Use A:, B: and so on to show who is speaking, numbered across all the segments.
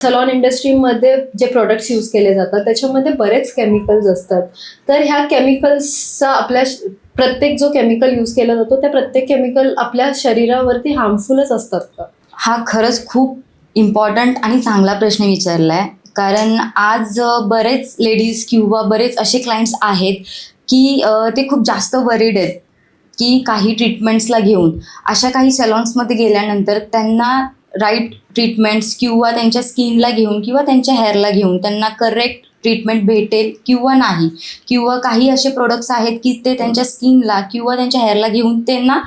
A: Salon इंडस्ट्रीमध्ये जे products use केले जातात त्याच्यामध्ये बरेच केमिकल्स असतात. तर ह्या केमिकल्सचा आपल्या प्रत्येक जो केमिकल यूज केला जातो त्या प्रत्येक केमिकल आपल्या शरीरावरती हार्मफुलच असतात का?
B: हा खरंच खूप इम्पॉर्टंट आणि चांगला प्रश्न विचारलाय. कारण आज बरेच लेडीज किंवा बरेच असे क्लायंट्स आहेत की ते खूप जास्त वरीड आहेत की काही ट्रीटमेंट्सला घेऊन अशा काही सलॉन्समध्ये गेल्यानंतर त्यांना राईट ट्रीटमेंट्स किंवा त्यांच्या स्किनला घेऊन किंवा त्यांच्या हेअरला घेऊन त्यांना करेक्ट ट्रीटमेंट भेटेल किंवा नाही, किंवा काही असे प्रोडक्ट्स आहेत की ते त्यांच्या स्किनला किंवा त्यांच्या हेअरला घेऊन त्यांना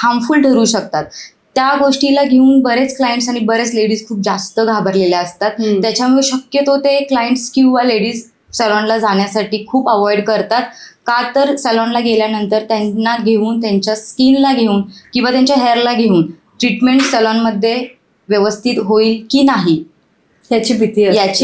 B: हार्मफुल ठरू शकतात. त्या गोष्टीला घेऊन बरेच क्लायंट्स आणि बरेच लेडीज खूप जास्त घाबरलेल्या असतात. त्याच्यामुळे शक्यतो ते क्लायंट्स किंवा लेडीज सलॉनला जाण्यासाठी खूप अवॉइड करतात. का तर सलॉनला गेल्यानंतर त्यांना घेऊन त्यांच्या स्किनला घेऊन किंवा त्यांच्या हेअरला घेऊन ट्रीटमेंट सलॉनमध्ये व्यवस्थित होईल की नाही
A: याची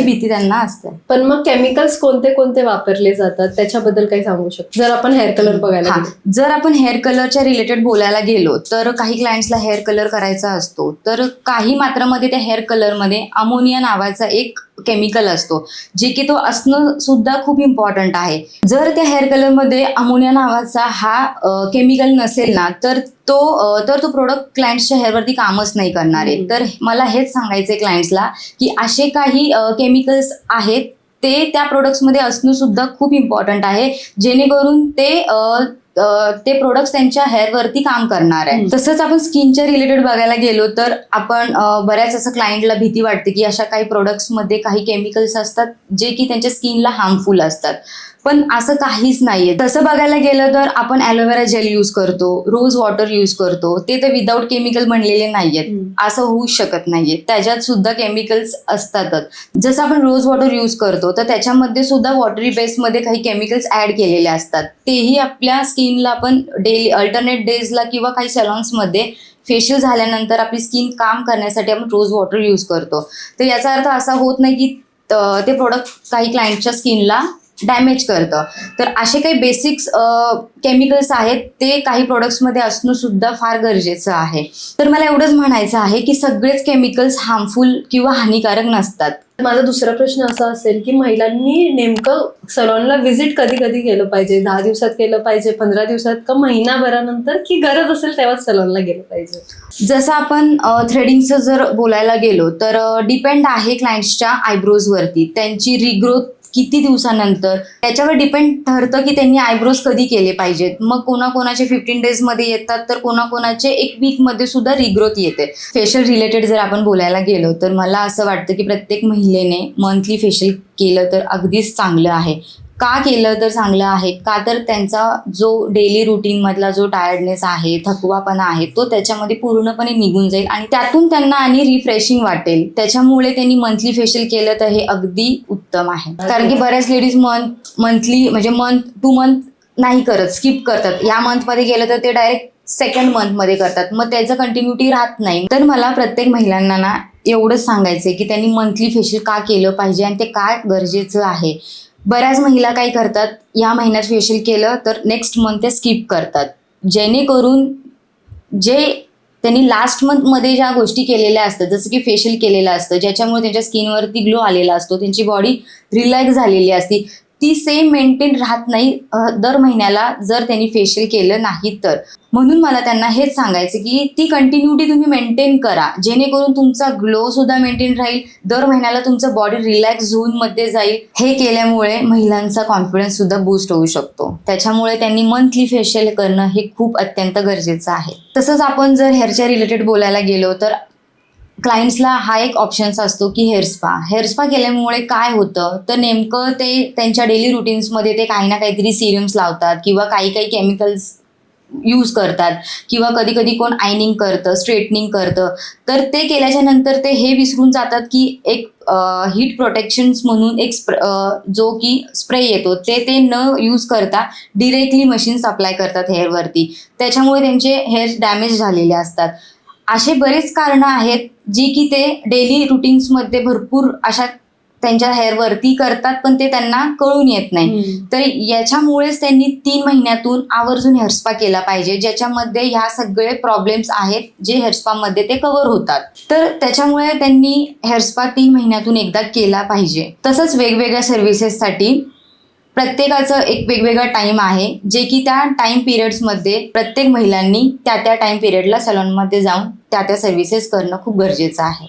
A: भीती
B: त्यांना असते.
A: पण मग केमिकल्स कोणते कोणते वापरले जातात त्याच्याबद्दल काही सांगू शकतो? जर आपण हेअर कलर बघायला गेलो.
B: जर आपण हेअर कलरच्या रिलेटेड बोलायला गेलो तर काही क्लायंट्सला हेअर कलर करायचा असतो, तर काही मात्रामध्ये त्या हेअर कलरमध्ये अमोनिया नावाचा एक केमिकल असतो, जे की तो असणं सुद्धा खूप इम्पॉर्टंट आहे. जर त्या हेअर कलरमध्ये अमोनिया नावाचा हा केमिकल नसेल ना तर तो प्रोडक्ट क्लायंट्सच्या हेअरवरती कामच नाही करणार आहे. तर मला हेच सांगायचंय क्लायंट्सला की असे काही केमिकल्स आहेत ते त्या प्रोडक्ट्समध्ये असणं सुद्धा खूप इम्पॉर्टंट आहे, जेणेकरून ते प्रोडक्ट्स त्यांच्या हेअरवरती काम करणार आहे. तसंच आपण स्किनच्या रिलेटेड बघायला गेलो तर आपण बऱ्याच असं क्लायंटला भीती वाटते की अशा काही प्रोडक्ट्समध्ये काही केमिकल्स असतात जे की त्यांच्या स्किनला हार्मफुल असतात, पण असं काहीच नाहीये. तसं बघायला गेलं तर आपण ॲलोवेरा जेल यूज करतो, रोज वॉटर यूज करतो, ते तर विदाऊट केमिकल बनलेले नाहीयेत, असं होऊच शकत नाहीये. त्याच्यात सुद्धा केमिकल्स असतातच. जसं आपण रोज वॉटर यूज करतो तर त्याच्यामध्ये सुद्धा वॉटरी बेसमध्ये काही केमिकल्स ऍड केलेले असतात. तेही आपल्या स्किनला आपण डेली अल्टरनेट डेजला किंवा काही सलॉन्समध्ये फेशियल झाल्यानंतर आपली स्किन काम करण्यासाठी आपण रोज वॉटर यूज करतो. तर याचा अर्थ असा होत नाही की ते प्रोडक्ट काही क्लायंटच्या स्किनला डॅमेज करतं. तर असे काही बेसिक्स केमिकल्स आहेत ते काही प्रोडक्ट्समध्ये असणं सुद्धा फार गरजेचं आहे. तर मला एवढंच म्हणायचं आहे की सगळेच केमिकल्स हार्मफुल किंवा हानिकारक नसतात.
A: माझा दुसरा प्रश्न असा असेल की महिलांनी नेमकं सलॉनला व्हिजिट कधी कधी केलं पाहिजे? 10 दिवसात केलं पाहिजे, 15 दिवसात, का महिनाभरानंतर, की गरज असेल तेव्हाच सलॉनला गेलं पाहिजे?
B: जसं आपण थ्रेडिंगचं जर बोलायला गेलो तर डिपेंड आहे क्लायंट्सच्या आयब्रोजवरती, त्यांची रिग्रोथ किती दिवसानंतर, त्याच्यावर डिपेंड ठरतं की त्यांनी आयब्रोज कधी केले पाहिजेत. मग कोणाकोणाचे 15 डेजमध्ये येतात तर कोणाकोणाचे 1 वीकमध्ये सुद्धा रिग्रोथ येते. फेशियल रिलेटेड जर आपण बोलायला गेलो तर मला असं वाटतं की प्रत्येक महिलेने मंथली फेशियल केलं तर अगदीच चांगलं आहे. का केलं तर चांगलं आहे? का तर त्यांचा जो डेली रुटीनमधला जो टायर्डनेस आहे, थकवापणा आहे, तो त्याच्यामध्ये पूर्णपणे निघून जाईल आणि त्यातून त्यांना आणि रिफ्रेशिंग वाटेल. त्याच्यामुळे त्यांनी मंथली फेशियल केलं तर हे अगदी उत्तम आहे. कारण की बऱ्याच लेडीज मंथली म्हणजे मंथ टू मंथ नाही करत, स्किप करतात. या मंथमध्ये गेलं तर ते डायरेक्ट सेकंड मंथमध्ये करतात, मग त्याचं कंटिन्युटी राहत नाही. तर मला प्रत्येक महिलांना ना एवढंच सांगायचंय की त्यांनी मंथली फेशियल का केलं पाहिजे आणि ते काय गरजेचं आहे. बऱ्याच महिला काय करतात, या महिन्यात फेशियल केलं तर नेक्स्ट मंथ ते स्किप करतात, जेणेकरून जे त्यांनी लास्ट मंथमध्ये ज्या गोष्टी केलेल्या असतात, जसं की फेशियल केलेलं असतं ज्याच्यामुळे त्यांच्या स्किनवरती ग्लो आलेला असतो, त्यांची बॉडी रिलॅक्स झालेली असती, ती सेम मेंटेन राहत नाही दर महिन्याला जर त्यांनी फेशियल केलं नाही तर. म्हणून मला त्यांना हेच सांगायचं की ती कंटिन्युटी तुम्ही मेंटेन करा, जेणेकरून तुमचा ग्लो सुद्धा मेंटेन राहील, दर महिन्याला तुमचं बॉडी रिलॅक्स झोनमध्ये जाईल. हे केल्यामुळे महिलांचा कॉन्फिडन्स सुद्धा बूस्ट होऊ शकतो. त्याच्यामुळे त्यांनी मंथली फेशियल करणं हे खूप अत्यंत गरजेचं आहे. तसंच आपण जर हेअरच्या रिलेटेड बोलायला गेलो तर क्लायंट्सला हा एक ऑप्शन्स असतो की हेअर स्पा केल्यामुळे काय होतं तर नेमकं ते त्यांच्या डेली रुटीन्समध्ये ते काही ना काहीतरी सिरम्स लावतात किंवा काही केमिकल्स यूज करतात किंवा कधी कधी कोण आयनिंग करतं, स्ट्रेटनिंग करतं. तर ते केल्याच्या नंतर ते हे विसरून जातात की एक हीट प्रोटेक्शन्स म्हणून एक जो की स्प्रे येतो ते न यूज करता डिरेक्टली मशीन्स अप्लाय करतात हेअरवरती. त्याच्यामुळे त्यांचे हेअर डॅमेज झालेले असतात. असे बरेच कारणं आहेत जी की ते डेली रुटीन्समध्ये भरपूर अशा त्यांच्या हेअरवरती करतात, पण ते त्यांना कळून येत नाही. तर याच्यामुळेच त्यांनी 3 महिन्यातून आवर्जून हेअर स्पा केला पाहिजे, ज्याच्यामध्ये ह्या सगळे प्रॉब्लेम्स आहेत जे हेअर स्पामध्ये ते कव्हर होतात. तर त्याच्यामुळे त्यांनी हेअर स्पा 3 महिन्यातून एकदा केला पाहिजे. तसंच वेगवेगळ्या सर्व्हिसेससाठी प्रत्येकाचं एक वेगवेगळा टाइम आहे, जे की त्या टाइम पिरियड्समध्ये प्रत्येक महिलांनी त्या टाइम पिरियडला सॅलॉनमध्ये जाऊन त्या सर्व्हिसेस करणं खूप गरजेचं आहे.